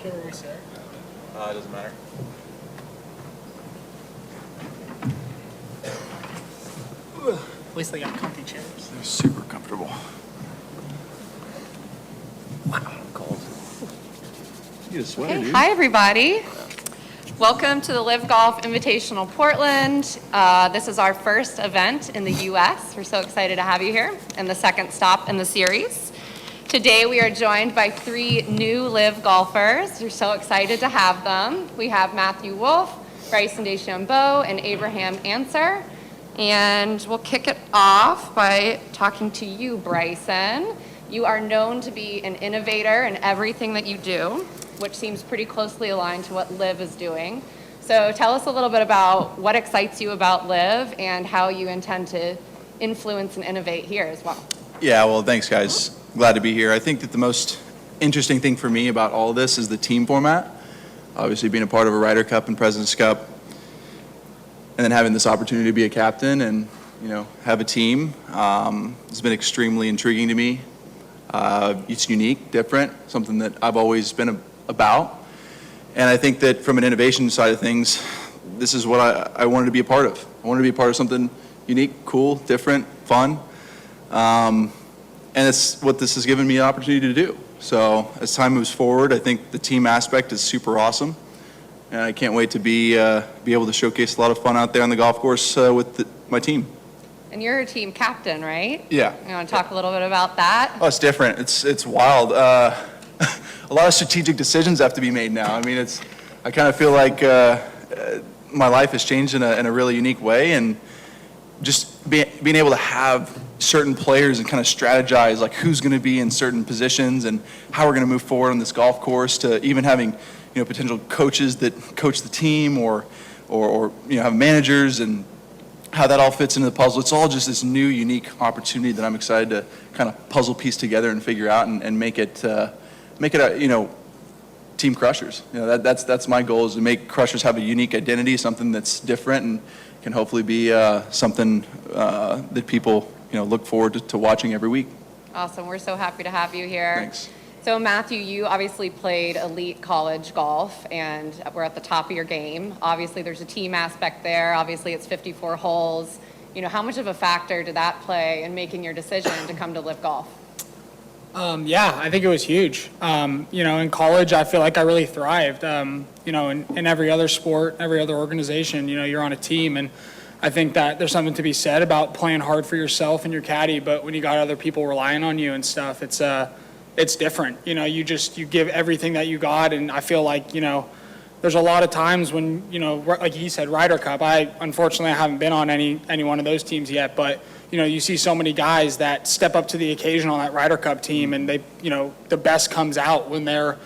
Okay, where we sit? It doesn't matter. At least they got comfy chairs. They're super comfortable. Wow, cold. You get a sweater, Okay, dude. hi everybody. Welcome to the LIV Golf Invitational Portland. This is our first event in the U.S. We're so excited to have you here and the second stop in the series. Today we are joined by 3 new LIV golfers. We're so excited to have them. We have Matthew Wolff, Bryson DeChambeau, and Abraham Ancer. And we'll kick it off by talking to you, Bryson. You are known to be an innovator in everything that you do, which seems pretty closely aligned to what LIV is doing. So tell us a little bit about what excites you about LIV and how you intend to influence and innovate here as well. Yeah, well, thanks, guys. Glad to be here. I think that the most interesting thing for me about all of this is the team format. Obviously, being a part of a Ryder Cup and President's Cup, and then having this opportunity to be a captain and, you know, have a team has been extremely intriguing to me. It's unique, different, something that I've always been about. And I think that from an innovation side of things, this is what I wanted to be a part of. I wanted to be a part of something unique, cool, different, fun. And it's what this has given me an opportunity to do. So as time moves forward, I think the team aspect is super awesome. And I can't wait to be able to showcase a lot of fun out there on the golf course with my team. And you're a team captain, right? Yeah. You want to talk a little bit about that? Oh, it's different. It's wild. A lot of strategic decisions have to be made now. I mean, I kind of feel like my life has changed in a really unique way, and just being able to have certain players and kind of strategize like who's going to be in certain positions and how we're going to move forward on this golf course, to even having, you know, potential coaches that coach the team or you know, have managers, and how that all fits into the puzzle. It's all just this new, unique opportunity that I'm excited to kind of puzzle piece together and figure out and make it a, you know, team Crushers. You know, that's my goal, is to make Crushers have a unique identity, something that's different and can hopefully be something that people, you know, look forward to watching every week. Awesome. We're so happy to have you here. Thanks. So Matthew, you obviously played elite college golf and we're at the top of your game. Obviously there's a team aspect there. Obviously it's 54 holes. You know, how much of a factor did that play in making your decision to come to LIV Golf? Yeah, I think it was huge. You know, in college, I feel like I really thrived. You know, in every other sport, every other organization, you know, you're on a team, and I think that there's something to be said about playing hard for yourself and your caddy, but when you got other people relying on you and stuff, it's different. You know, you give everything that you got, and I feel like, you know, there's a lot of times when, you know, like he said, Ryder Cup. Unfortunately, I haven't been on any one of those teams yet, but, you know, you see so many guys that step up to the occasion on that Ryder Cup team, and they, you know, the best comes out when they're,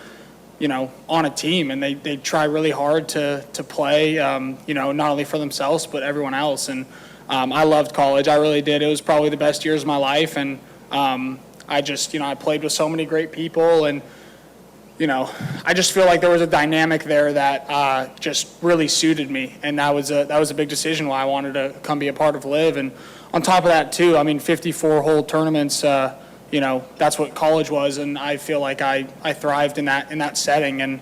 you know, on a team, and they try really hard to play, you know, not only for themselves, but everyone else. And I loved college. I really did. It was probably the best years of my life, and I just, you know, I played with so many great people, and, you know, I just feel like there was a dynamic there that just really suited me, and that was a big decision why I wanted to come be a part of LIV. And on top of that too, I mean, 54-hole tournaments, you know, that's what college was, and I feel like I thrived in that setting. And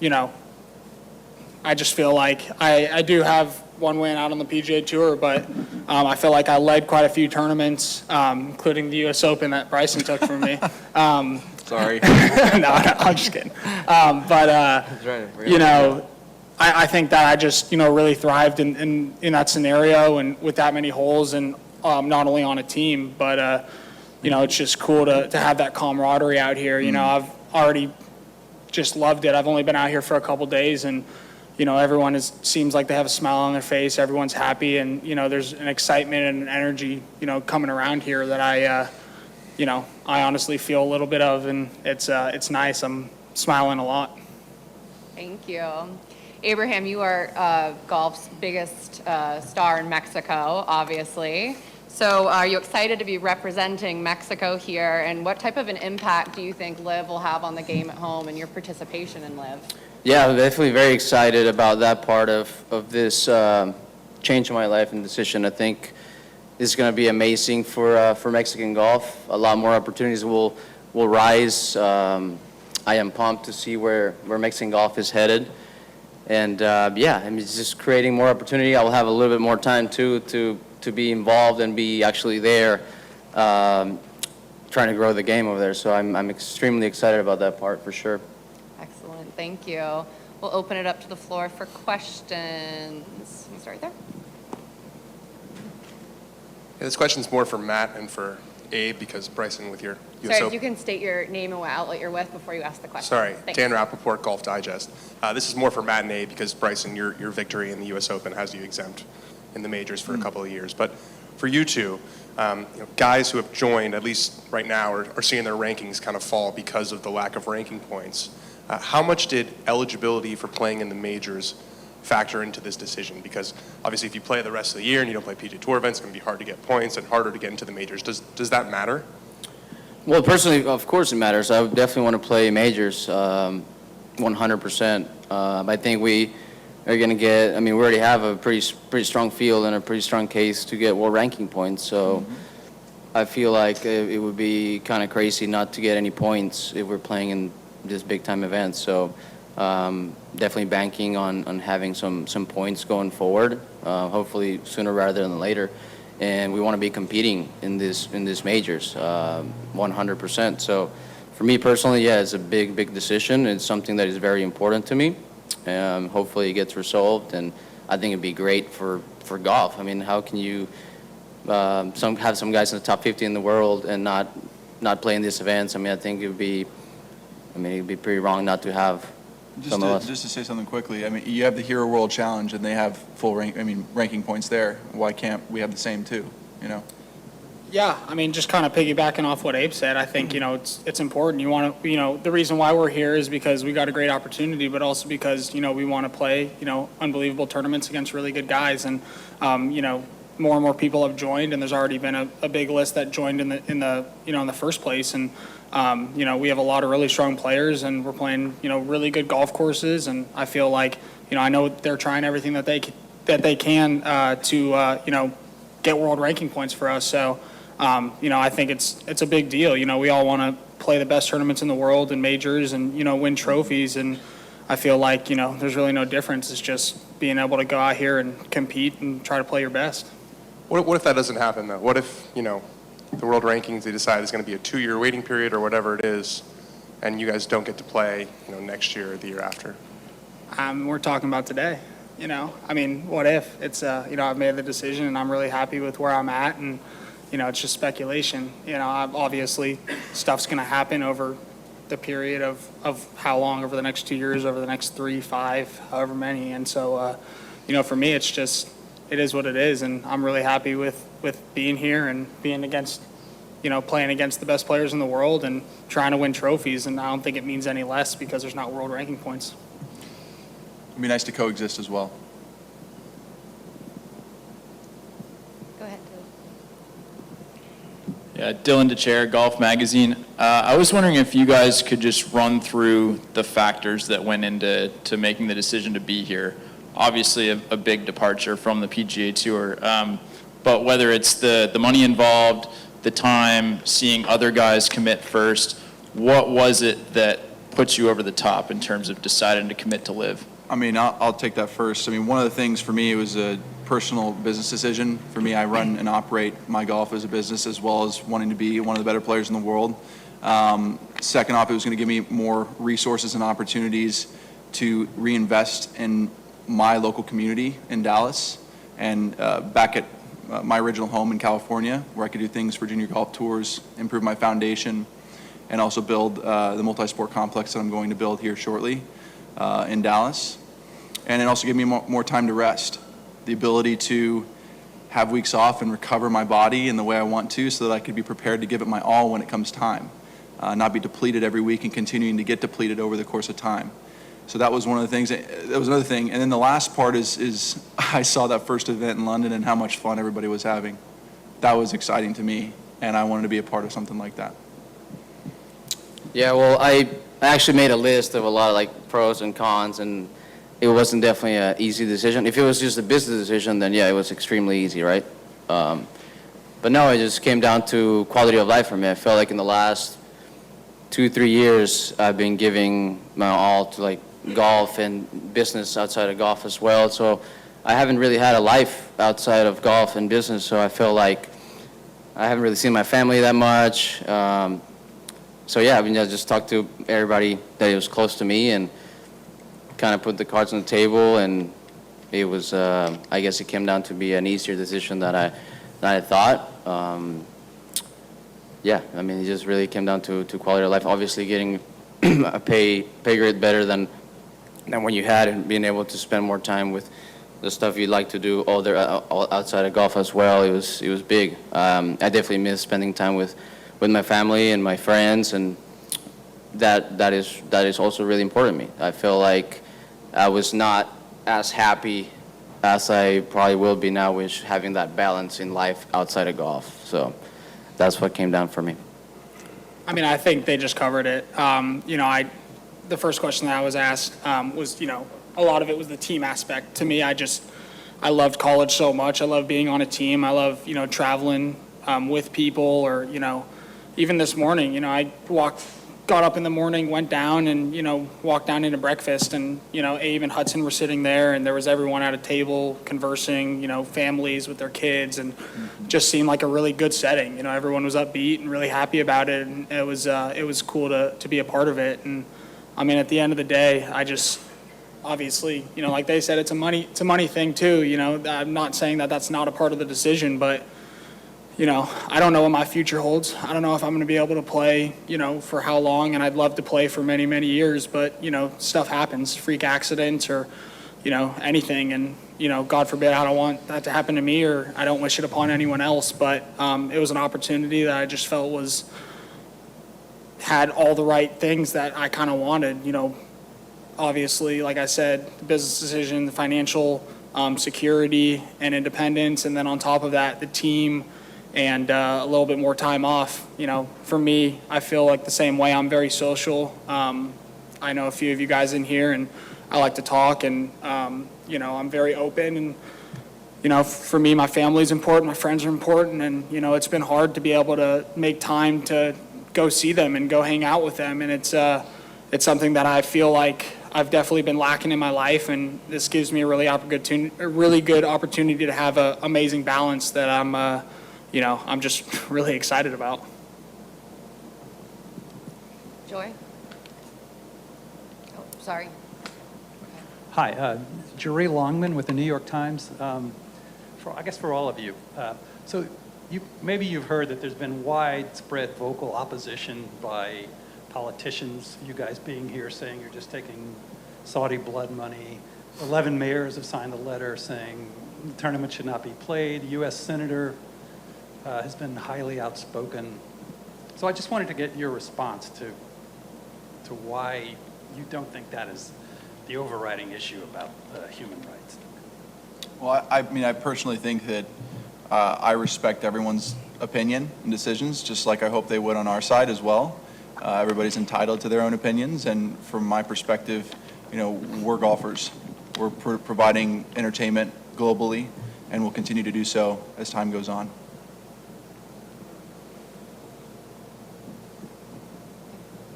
you know, I just feel like I do have one win out on the PGA Tour, but I feel like I led quite a few tournaments, including the U.S. Open that Bryson took from me. Sorry. No, I'm just kidding. But you know, I think that I just, you know, really thrived in that scenario and with that many holes, and not only on a team, but you know, it's just cool to have that camaraderie out here. You know, I've already just loved it. I've only been out here for a couple days, and you know, everyone seems like they have a smile on their face. Everyone's happy, and you know, there's an excitement and an energy, you know, coming around here that you know, I honestly feel a little bit of, and it's nice. I'm smiling a lot. Thank you. Abraham, you are golf's biggest star in Mexico, obviously. So are you excited to be representing Mexico here, and what type of an impact do you think LIV will have on the game at home and your participation in LIV? Yeah, I'm definitely very excited about that part of this change in my life and decision. I think this is going to be amazing for Mexican golf. A lot more opportunities will rise. I am pumped to see where Mexican golf is headed. And yeah, I mean, it's just creating more opportunity. I will have a little bit more time too to be involved and be actually there, trying to grow the game over there. So I'm extremely excited about that part for sure. Excellent, thank you. We'll open it up to the floor for questions. We'll start right there. Yeah, this question's more for Matt and for Abe, because Bryson, with your US Sorry, if Open. you can state your name and what outlet you're with before you ask the question. Sorry, Thanks. Dan Rappaport, Golf Digest. This is more for Matt and Abe, because Bryson, your victory in the US Open has you exempt in the majors for a couple of years. But for you two, guys who have joined, at least right now, are seeing their rankings kind of fall because of the lack of ranking points. How much did eligibility for playing in the majors factor into this decision? Because obviously if you play the rest of the year and you don't play PGA Tour events, it's going to be hard to get points and harder to get into the majors. Does that matter? Well, personally, of course it matters. I would definitely want to play majors, 100%. I think we are going to get, I mean, we already have a pretty strong field and a pretty strong case to get world ranking points. So I feel like it would be kind of crazy not to get any points if we're playing in this big time event. So definitely banking on having some points going forward, hopefully sooner rather than later. And we want to be competing in this majors, 100%. So for me personally, yeah, it's a big decision. It's something that is very important to me. Hopefully it gets resolved, and I think it'd be great for golf. I mean, how can you have some guys in the top 50 in the world and not play in these events? I mean, I think it'd be pretty wrong not to have some of us. Just to say something quickly, I mean, you have the Hero World Challenge, and they have full ranking points there. Why can't we have the same too? Yeah, I mean, just kind of piggybacking off what Abe said, I think, it's important. You want to, the reason why we're here is because we got a great opportunity, but also because, we want to play, unbelievable tournaments against really good guys. And, more and more people have joined, and there's already been a big list that joined in the first place. And, we have a lot of really strong players, and we're playing, really good golf courses. And I feel like, I know they're trying everything that they can to, get world ranking points for us. So, I think it's a big deal. We all want to play the best tournaments in the world and majors and, win trophies. And I feel like, there's really no difference. It's just being able to go out here and compete and try to play your best. What if that doesn't happen, though? What if, the world rankings, they decide it's going to be a 2-year waiting period or whatever it is, and you guys don't get to play, next year or the year after? We're talking about today. I mean, what if? It's, I've made the decision, and I'm really happy with where I'm at, and, it's just speculation. Obviously, stuff's going to happen over the period of how long, over the next 2 years, over the next 3, 5, however many. And so, for me, it's just, it is what it is, and I'm really happy with being here and being against, playing against the best players in the world and trying to win trophies, and I don't think it means any less because there's not world ranking points. It'd be nice to coexist as well. Go ahead. Yeah, Dylan DeChambeau, Golf Magazine. I was wondering if you guys could just run through the factors that went into making the decision to be here. Obviously, a big departure from the PGA Tour, but whether it's the money involved, the time, seeing other guys commit first, what was it that put you over the top in terms of deciding to commit to LIV? I mean, I'll take that first. I mean, one of the things for me, it was a personal business decision. For me, I run and operate my golf as a business, as well as wanting to be one of the better players in the world. Second off, it was going to give me more resources and opportunities to reinvest in my local community in Dallas and back at my original home in California, where I could do things for junior golf tours, improve my foundation, and also build the multi-sport complex that I'm going to build here shortly in Dallas. And it also gave me more time to rest, the ability to have weeks off and recover my body in the way I want to, so that I could be prepared to give it my all when it comes time, not be depleted every week and continuing to get depleted over the course of time. So that was one of the things. That was another thing. And then the last part is I saw that first event in London and how much fun everybody was having. That was exciting to me, and I wanted to be a part of something like that. Yeah, well, I actually made a list of a lot of pros and cons, and it wasn't definitely an easy decision. If it was just a business decision, then yeah, it was extremely easy, right? But no, it just came down to quality of life for me. I felt like in the last 2-3 years, I've been giving my all to like golf and business outside of golf as well. So I haven't really had a life outside of golf and business. So I feel like I haven't really seen my family that much. So yeah, I mean, I just talked to everybody that was close to me and kind of put the cards on the table, and it was, I guess it came down to be an easier decision than I thought. Yeah, I mean, it just really came down to quality of life. Obviously, getting a pay grade better than when you had, and being able to spend more time with the stuff you'd like to do all outside of golf as well. It was big. I definitely miss spending time with my family and my friends, and that is also really important to me. I feel like I was not as happy as I probably will be now with having that balance in life outside of golf. So that's what came down for me. I mean, I think they just covered it. The first question that I was asked was, a lot of it was the team aspect. To me, I loved college so much. I love being on a team. I love, traveling with people, or, even this morning, I got up in the morning, went down and, walked down into breakfast, and, Abe and Hudson were sitting there, and there was everyone at a table conversing, families with their kids, and just seemed like a really good setting. Everyone was upbeat and really happy about it, and it was cool to be a part of it. And I mean, at the end of the day, I just, obviously, like they said, it's a money thing too. I'm not saying that that's not a part of the decision, but I don't know what my future holds. I don't know if I'm going to be able to play, for how long, and I'd love to play for many, many years, but, stuff happens, freak accidents or, anything, and, God forbid, I don't want that to happen to me, or I don't wish it upon anyone else, but it was an opportunity that I just felt had all the right things that I kind of wanted, obviously, like I said, the business decision, the financial security and independence, and then on top of that, the team, and a little bit more time off. For me, I feel like the same way. I'm very social. I know a few of you guys in here, and I like to talk, and, I'm very open. And, for me, my family's important, my friends are important, and, it's been hard to be able to make time to go see them and go hang out with them. And it's something that I feel like I've definitely been lacking in my life, and this gives me a really good opportunity to have an amazing balance that I'm just really excited about. Joy? Oh, sorry. Hi, Jerry Longman with the New York Times. For all of you. So maybe you've heard that there's been widespread vocal opposition by politicians, you guys being here saying you're just taking Saudi blood money. 11 mayors have signed a letter saying the tournament should not be played. U.S. Senator has been highly outspoken. So I just wanted to get your response to why you don't think that is the overriding issue about human rights. Well, I personally think that I respect everyone's opinion and decisions, just like I hope they would on our side as well. Everybody's entitled to their own opinions, and from my perspective, we're golfers. We're providing entertainment globally, and we'll continue to do so as time goes on.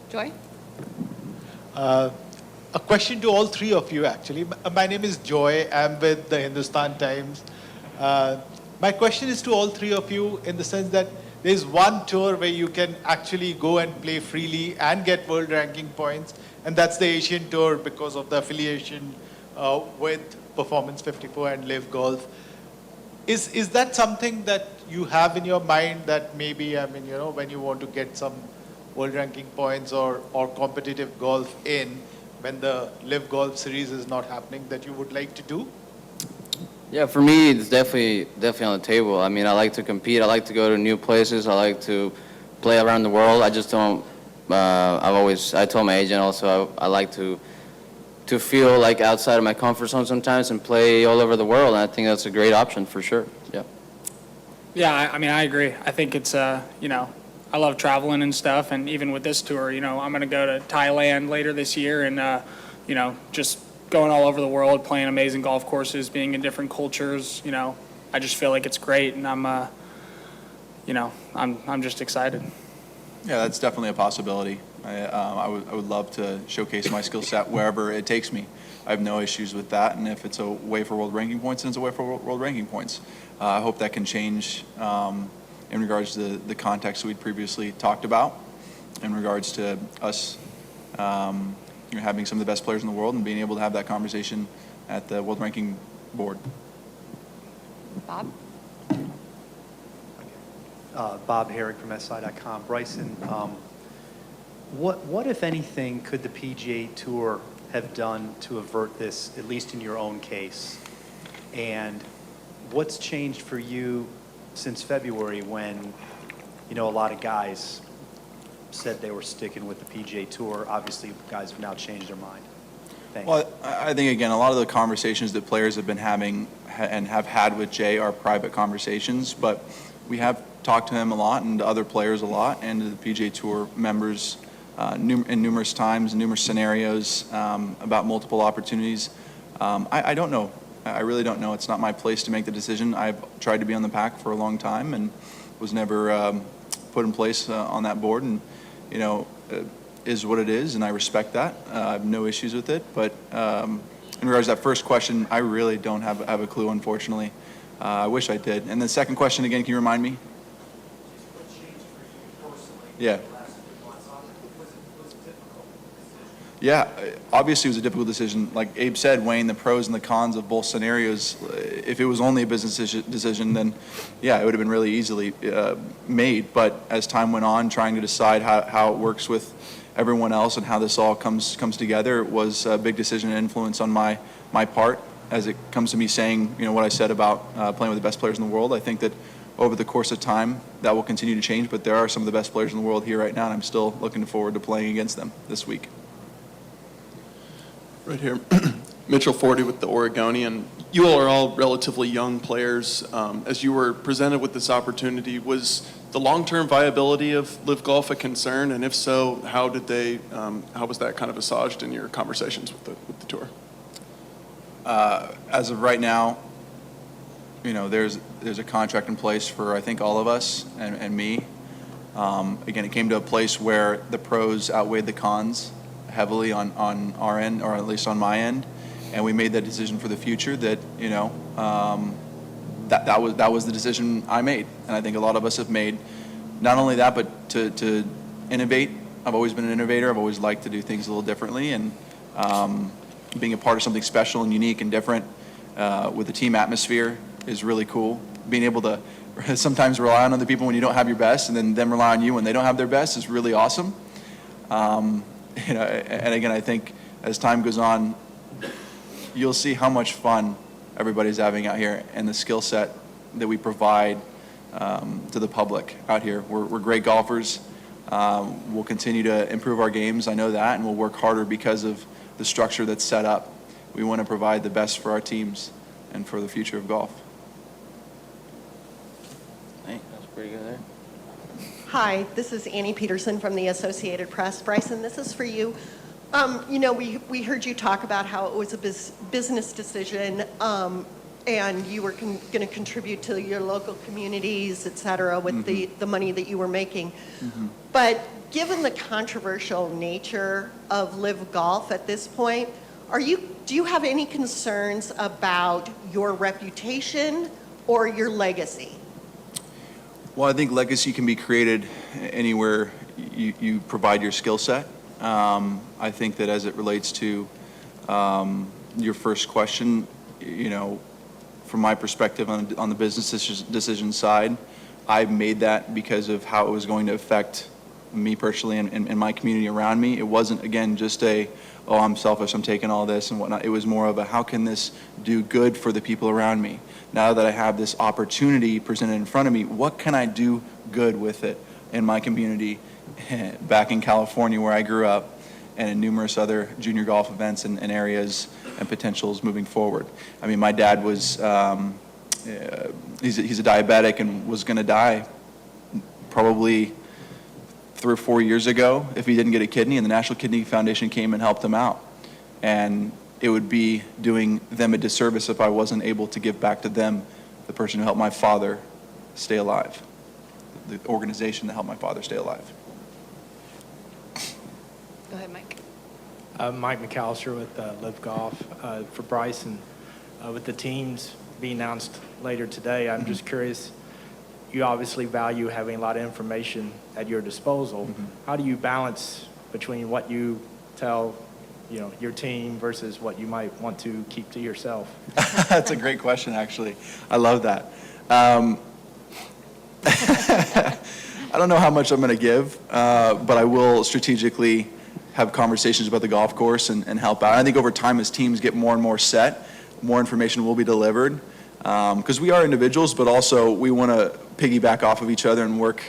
Joy? A question to all three of you, actually. My name is Joy. I'm with the Hindustan Times. My question is to all three of you in the sense that there's one tour where you can actually go and play freely and get world ranking points, and that's the Asian Tour because of the affiliation with Performance 54 and LIV Golf. Is that something that you have in your mind that maybe, when you want to get some world ranking points or competitive golf in, when the LIV Golf Series is not happening, that you would like to do? Yeah, for me, it's definitely on the table. I mean, I like to compete. I like to go to new places. I like to play around the world. I just don't. I told my agent also I like to feel like outside of my comfort zone sometimes and play all over the world. And I think that's a great option for sure. Yeah. Yeah, I agree. I think it's I love traveling and stuff, and even with this tour, I'm going to go to Thailand later this year, and just going all over the world, playing amazing golf courses, being in different cultures. I just feel like it's great, and I'm just excited. Yeah, that's definitely a possibility. I would love to showcase my skill set wherever it takes me. I have no issues with that, and if it's a way for world ranking points, then it's a way for world ranking points. I hope that can change in regards to the context we'd previously talked about, in regards to us having some of the best players in the world and being able to have that conversation at the world ranking board. Bob? Bob Herrick from SI.com. Bryson, what, if anything, could the PGA Tour have done to avert this, at least in your own case? And what's changed for you since February when, a lot of guys said they were sticking with the PGA Tour? Obviously, guys have now changed their mind. Thanks. Well, I think, again, a lot of the conversations that players have been having and have had with Jay are private conversations, but we have talked to him a lot and to other players a lot and to the PGA Tour members in numerous times, numerous scenarios about multiple opportunities. I don't know. I really don't know. It's not my place to make the decision. I've tried to be on the pack for a long time and was never put in place on that board, and is what it is, and I respect that. I have no issues with it, but in regards to that first question, I really don't have a clue, unfortunately. I wish I did. And the second question again, can you remind me? What changed for you personally? Yeah. The last few months? Was it difficult decision? Yeah, obviously it was a difficult decision. Like Abe said, weighing the pros and the cons of both scenarios. If it was only a business decision, then yeah, it would have been really easily made. But as time went on, trying to decide how it works with everyone else and how this all comes together, it was a big decision and influence on my part. As it comes to me saying, what I said about playing with the best players in the world, I think that over the course of time, that will continue to change. But there are some of the best players in the world here right now, and I'm still looking forward to playing against them this week. Right here, Mitchell Forty with the Oregonian. You all are all relatively young players. As you were presented with this opportunity, was the long-term viability of LIV Golf a concern? And if so, how was that kind of assuaged in your conversations with the tour? As of right now, there's a contract in place for, I think, all of us and me. Again, it came to a place where the pros outweighed the cons heavily on our end, or at least on my end, and we made that decision for the future that, that was the decision I made, and I think a lot of us have made. Not only that, but to innovate. I've always been an innovator. I've always liked to do things a little differently, and being a part of something special and unique and different with the team atmosphere is really cool. Being able to sometimes rely on other people when you don't have your best, and then them rely on you when they don't have their best is really awesome. And again, I think as time goes on, you'll see how much fun everybody's having out here and the skill set that we provide to the public out here. We're great golfers. We'll continue to improve our games. I know that, and we'll work harder because of the structure that's set up. We want to provide the best for our teams and for the future of golf. Hey, that's pretty good there. Hi, this is Annie Peterson from the Associated Press. Bryson, this is for you. We heard you talk about how it was a business decision, and you were going to contribute to your local communities, et cetera, with the money that you were making. But given the controversial nature of LIV Golf at this point, do you have any concerns about your reputation or your legacy? Well, I think legacy can be created anywhere you provide your skill set. I think that as it relates to your first question, from my perspective on the business decision side, I made that because of how it was going to affect me personally and my community around me. It wasn't, again, just I'm selfish, I'm taking all this and whatnot. It was more of how can this do good for the people around me? Now that I have this opportunity presented in front of me, what can I do good with it in my community back in California where I grew up, and in numerous other junior golf events and areas and potentials moving forward. I mean, my dad was, he's a diabetic and was going to die probably 3 or 4 years ago if he didn't get a kidney, and the National Kidney Foundation came and helped him out. And it would be doing them a disservice if I wasn't able to give back to them, the person who helped my father stay alive, the organization that helped my father stay alive. Go ahead, Mike. Mike McAllister with LIV Golf. For Bryson, with the teams being announced later today, I'm just curious, you obviously value having a lot of information at your disposal. How do you balance between what you tell your team versus what you might want to keep to yourself? That's a great question, actually. I love that. I don't know how much I'm going to give, but I will strategically have conversations about the golf course and help out. I think over time, as teams get more and more set, more information will be delivered. Because we are individuals, but also we want to piggyback off of each other and work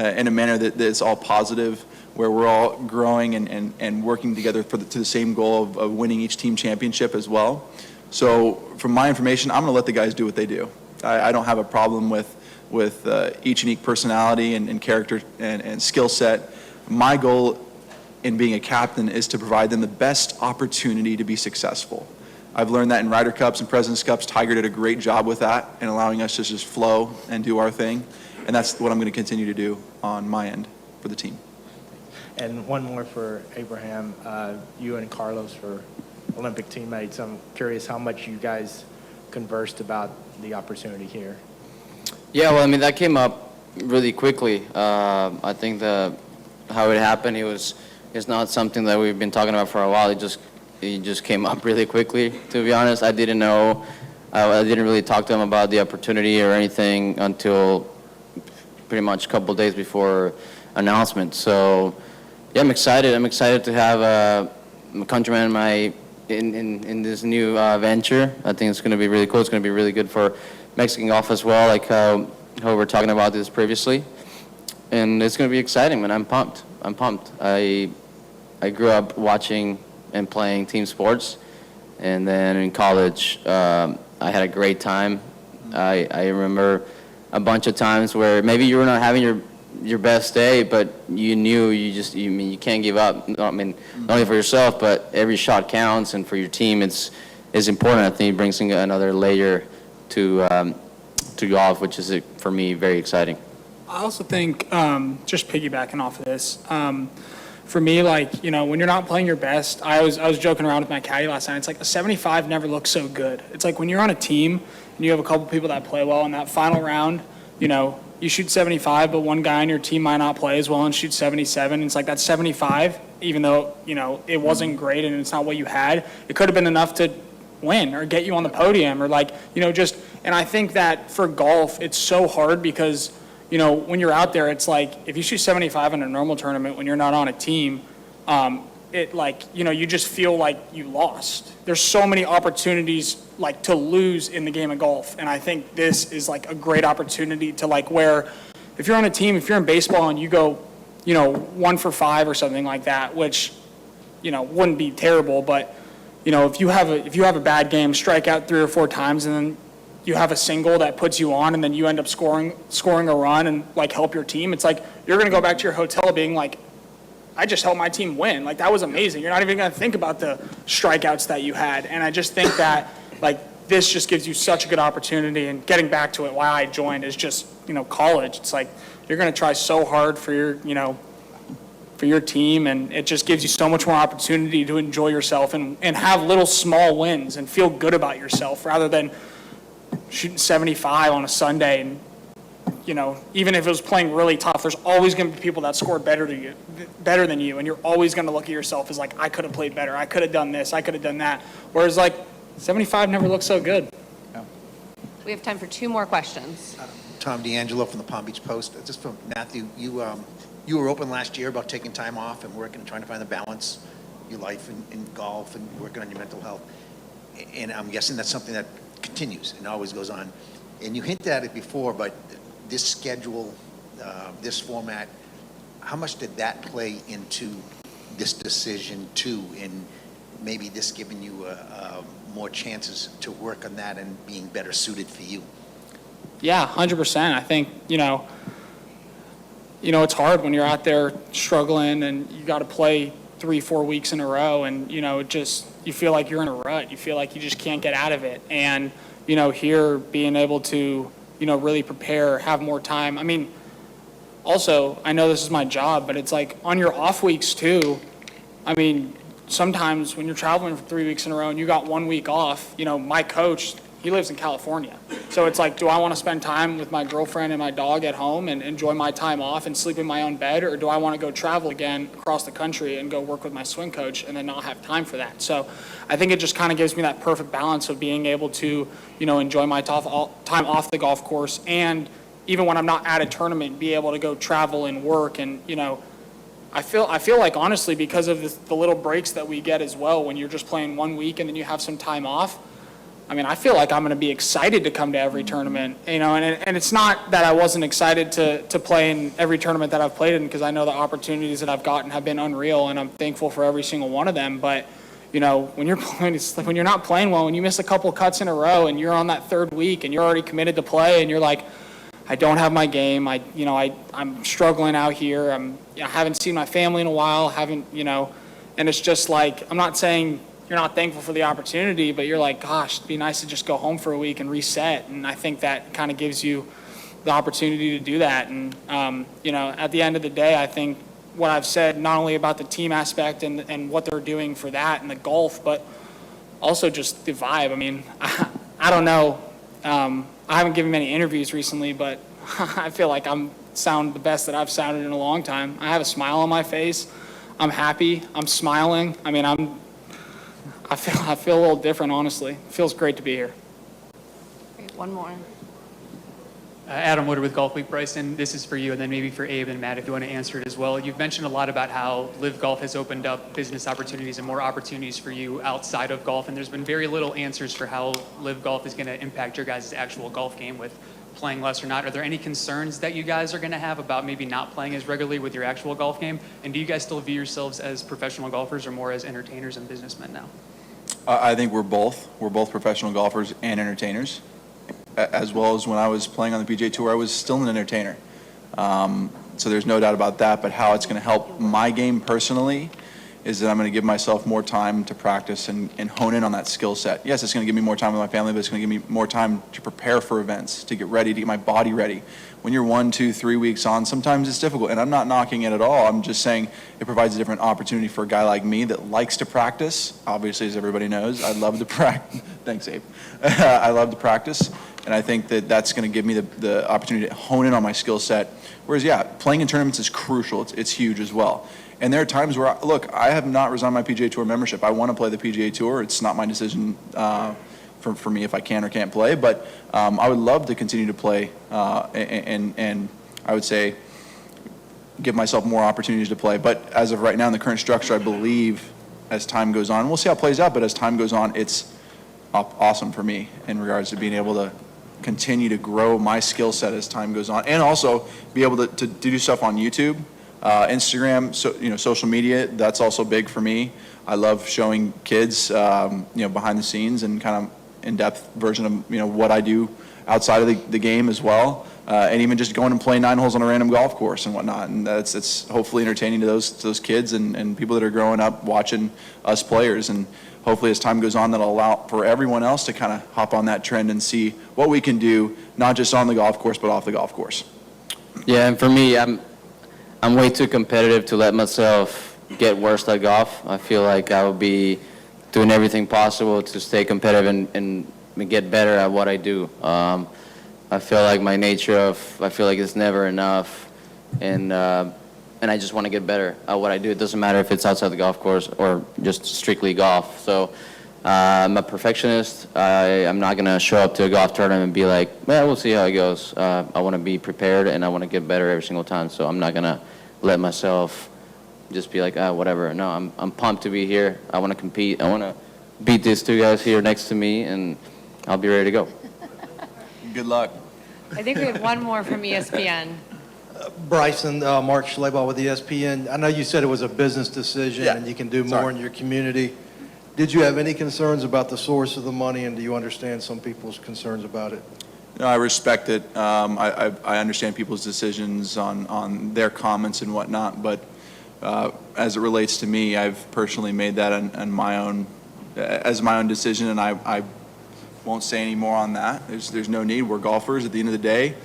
in a manner that's all positive, where we're all growing and working together to the same goal of winning each team championship as well. So from my information, I'm going to let the guys do what they do. I don't have a problem with each unique personality and character and skill set. My goal in being a captain is to provide them the best opportunity to be successful. I've learned that in Ryder Cups and President's Cups. Tiger did a great job with that and allowing us to just flow and do our thing. And that's what I'm going to continue to do on my end for the team. And one more for Abraham. You and Carlos were Olympic teammates. I'm curious how much you guys conversed about the opportunity here. Yeah, well, I mean, that came up really quickly. I think how it happened, it's not something that we've been talking about for a while. It just came up really quickly, to be honest. I didn't know, I didn't really talk to him about the opportunity or anything until pretty much a couple days before announcement. So, yeah, I'm excited. I'm excited to have a countryman in this new venture. I think it's going to be really cool. It's going to be really good for Mexican golf as well, like how we were talking about this previously. And it's going to be exciting, man. I'm pumped. I grew up watching and playing team sports, and then in college, I had a great time. I remember a bunch of times where maybe you were not having your best day, but you knew you can't give up. I mean, not only for yourself, but every shot counts, and for your team, it's important. I think it brings in another layer to golf, which is, for me, very exciting. I also think, just piggybacking off of this, for me, like, when you're not playing your best, I was joking around with my caddy last night. It's like a 75 never looks so good. It's like when you're on a team and you have a couple people that play well in that final round, you shoot 75, but one guy on your team might not play as well and shoot 77. And it's like that 75, even though, it wasn't great and it's not what you had, it could have been enough to win or get you on the podium or and I think that for golf, it's so hard because, when you're out there, it's like if you shoot 75 in a normal tournament when you're not on a team, you just feel like you lost. There's so many opportunities to lose in the game of golf, and I think this is a great opportunity to where if you're on a team, if you're in baseball and you go, 1 for 5 or something like that, which wouldn't be terrible, but if you have a bad game, strike out 3 or 4 times, and then you have a single that puts you on, and then you end up scoring a run and help your team. It's like you're going to go back to your hotel being like, I just helped my team win. That was amazing. You're not even going to think about the strikeouts that you had. And I just think that this just gives you such a good opportunity. And getting back to it, why I joined is just college. It's like you're going to try so hard for your team, and it just gives you so much more opportunity to enjoy yourself and have little small wins and feel good about yourself rather than shooting 75 on a Sunday. And even if it was playing really tough, there's always going to be people that score better than you, and you're always going to look at yourself as I could have played better, I could have done this, I could have done that. Whereas 75 never looks so good. Yeah. We have time for 2 more questions. Tom D'Angelo from the Palm Beach Post. Just from Matthew, you were open last year about taking time off and working, trying to find the balance in your life in golf and working on your mental health. And I'm guessing that's something that continues and always goes on. And you hinted at it before, but this schedule, this format, how much did that play into this decision too, and maybe this giving you more chances to work on that and being better suited for you? Yeah, 100%. I think, it's hard when you're out there struggling and you got to play 3-4 weeks in a row, and you feel like you're in a rut. You feel like you just can't get out of it. And here being able to really prepare, have more time. I mean, also I know this is my job, but it's on your off weeks too, I mean, sometimes when you're traveling for 3 weeks in a row and you got 1 week off, my coach, he lives in California. So it's like, do I want to spend time with my girlfriend and my dog at home and enjoy my time off and sleep in my own bed? Or do I want to go travel again across the country and go work with my swing coach and then not have time for that? So I think it just kind of gives me that perfect balance of being able to, enjoy my time off the golf course, and even when I'm not at a tournament, be able to go travel and work. And, I feel like, honestly, because of the little breaks that we get as well, when you're just playing 1 week and then you have some time off, I mean, I feel like I'm going to be excited to come to every tournament, and it's not that I wasn't excited to play in every tournament that I've played in, because I know the opportunities that I've gotten have been unreal, and I'm thankful for every single one of them. But, when you're playing, it's like when you're not playing well, when you miss a couple cuts in a row and you're on that third week and you're already committed to play and you're like, I don't have my game, I'm struggling out here, I haven't seen my family in a while, and it's just like, I'm not saying you're not thankful for the opportunity, but you're like, gosh, it'd be nice to just go home for a week and reset. And I think that kind of gives you the opportunity to do that. And, at the end of the day, I think what I've said, not only about the team aspect and what they're doing for that and the golf, but also just the vibe. I mean, I don't know. I haven't given many interviews recently, but I feel like sound the best that I've sounded in a long time. I have a smile on my face. I'm happy. I'm smiling. I mean, I feel a little different, honestly. It feels great to be here. Great, one more. Adam Woodard with Golf Week. Bryson, this is for you, and then maybe for Abe and Matt if you want to answer it as well. You've mentioned a lot about how LIV Golf has opened up business opportunities and more opportunities for you outside of golf, and there's been very little answers for how LIV Golf is going to impact your guys' actual golf game with playing less or not. Are there any concerns that you guys are going to have about maybe not playing as regularly with your actual golf game? And do you guys still view yourselves as professional golfers or more as entertainers and businessmen now? I think we're both. We're both professional golfers and entertainers. As well as when I was playing on the PGA Tour, I was still an entertainer. So there's no doubt about that. But how it's going to help my game personally is that I'm going to give myself more time to practice and hone in on that skill set. Yes, it's going to give me more time with my family, but it's going to give me more time to prepare for events, to get ready, to get my body ready. When you're 1, 2, 3 weeks on, sometimes it's difficult, and I'm not knocking it at all. I'm just saying it provides a different opportunity for a guy like me that likes to practice. Obviously, as everybody knows, I love to practice. Thanks, Abe. I love to practice, and I think that that's going to give me the opportunity to hone in on my skill set. Whereas, yeah, playing in tournaments is crucial. It's huge as well. And there are times where, look, I have not resigned my PGA Tour membership. I want to play the PGA Tour. It's not my decision for me if I can or can't play. But I would love to continue to play and I would say give myself more opportunities to play. But as of right now in the current structure, I believe as time goes on, we'll see how it plays out, but as time goes on, it's awesome for me in regards to being able to continue to grow my skill set as time goes on, and also be able to do stuff on YouTube. Instagram, social media, that's also big for me. I love showing kids, behind the scenes and kind of in-depth version of, what I do outside of the game as well. And even just going and playing 9 holes on a random golf course and whatnot. And it's hopefully entertaining to those kids and people that are growing up watching us players. And hopefully as time goes on, that'll allow for everyone else to kind of hop on that trend and see what we can do, not just on the golf course, but off the golf course. Yeah, and for me, I'm way too competitive to let myself get worse at golf. I feel like I will be doing everything possible to stay competitive and get better at what I do. I feel like my nature I feel like it's never enough, and I just want to get better at what I do. It doesn't matter if it's outside the golf course or just strictly golf. So I'm a perfectionist. I'm not going to show up to a golf tournament and be like, well, we'll see how it goes. I want to be prepared, and I want to get better every single time. So I'm not going to let myself just be like, whatever. No, I'm pumped to be here. I want to compete. I want to beat these 2 guys here next to me, and I'll be ready to go. Good luck. I think we have one more from ESPN. Bryson, Mark Schleybaugh with ESPN. I know you said it was a business decision and you can do more in your community. Did you have any concerns about the source of the money, and do you understand some people's concerns about it? No, I respect it. I understand people's decisions on their comments and whatnot, but as it relates to me, I've personally made that on my own, as my own decision, and I won't say any more on that. There's no need. We're golfers at the end of the day.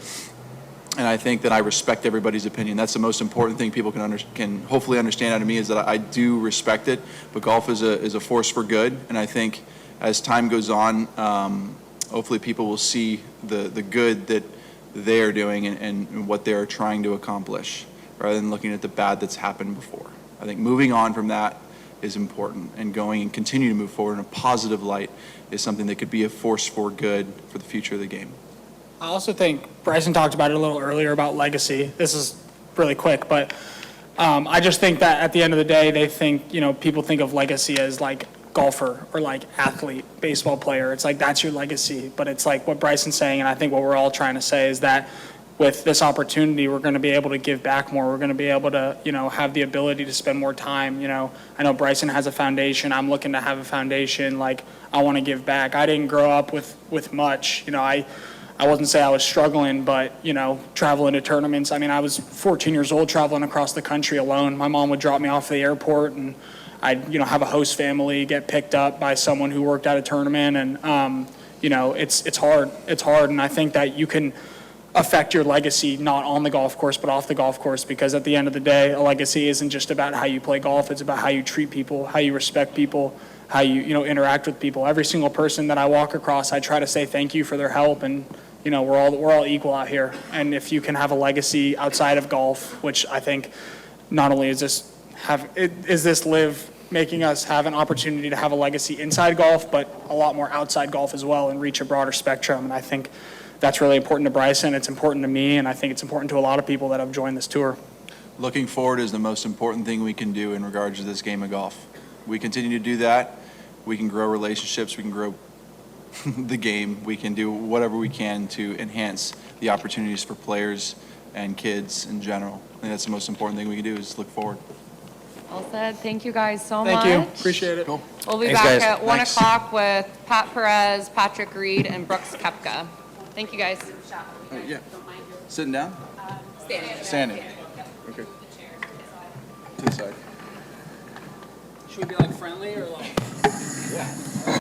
and I think that I respect everybody's opinion. That's the most important thing people can hopefully understand out of me, is that I do respect it. But golf is a force for good, and I think as time goes on, hopefully people will see the good that they are doing and what they are trying to accomplish, rather than looking at the bad that's happened before. I think moving on from that is important, and going and continue to move forward in a positive light is something that could be a force for good for the future of the game. I also think Bryson talked about it a little earlier about legacy. This is really quick, but I just think that at the end of the day, they think, people think of legacy as like golfer or like athlete, baseball player. It's like that's your legacy. But it's like what Bryson's saying, and I think what we're all trying to say is that with this opportunity, we're going to be able to give back more. We're going to be able to, have the ability to spend more time. I know Bryson has a foundation. I'm looking to have a foundation. Like, I want to give back. I didn't grow up with much. I wasn't say I was struggling, but, traveling to tournaments. I mean, I was 14 years old traveling across the country alone. My mom would drop me off at the airport, and I'd, have a host family, get picked up by someone who worked at a tournament. And, it's hard. It's hard. And I think that you can affect your legacy not on the golf course, but off the golf course, because at the end of the day, a legacy isn't just about how you play golf. It's about how you treat people, how you respect people, how you, interact with people. Every single person that I walk across, I try to say thank you for their help. And, we're all equal out here. And if you can have a legacy outside of golf, which I think not only is this LIV making us have an opportunity to have a legacy inside golf, but a lot more outside golf as well, and reach a broader spectrum. And I think that's really important to Bryson. It's important to me, and I think it's important to a lot of people that have joined this tour. Looking forward is the most important thing we can do in regards to this game of golf. We continue to do that, we can grow relationships, we can grow the game, we can do whatever we can to enhance the opportunities for players and kids in general. I think that's the most important thing we can do, is look forward. Well said. Thank you guys so much. Thank you. Appreciate it. Cool. We'll be Thanks, back guys. at 1 Thanks. o'clock with Pat Perez, Patrick Reed, and Brooks Koepka. Thank you, guys. Yeah. Sitting down? Standing. Okay. To the side. Should we be like friendly or like? Yeah.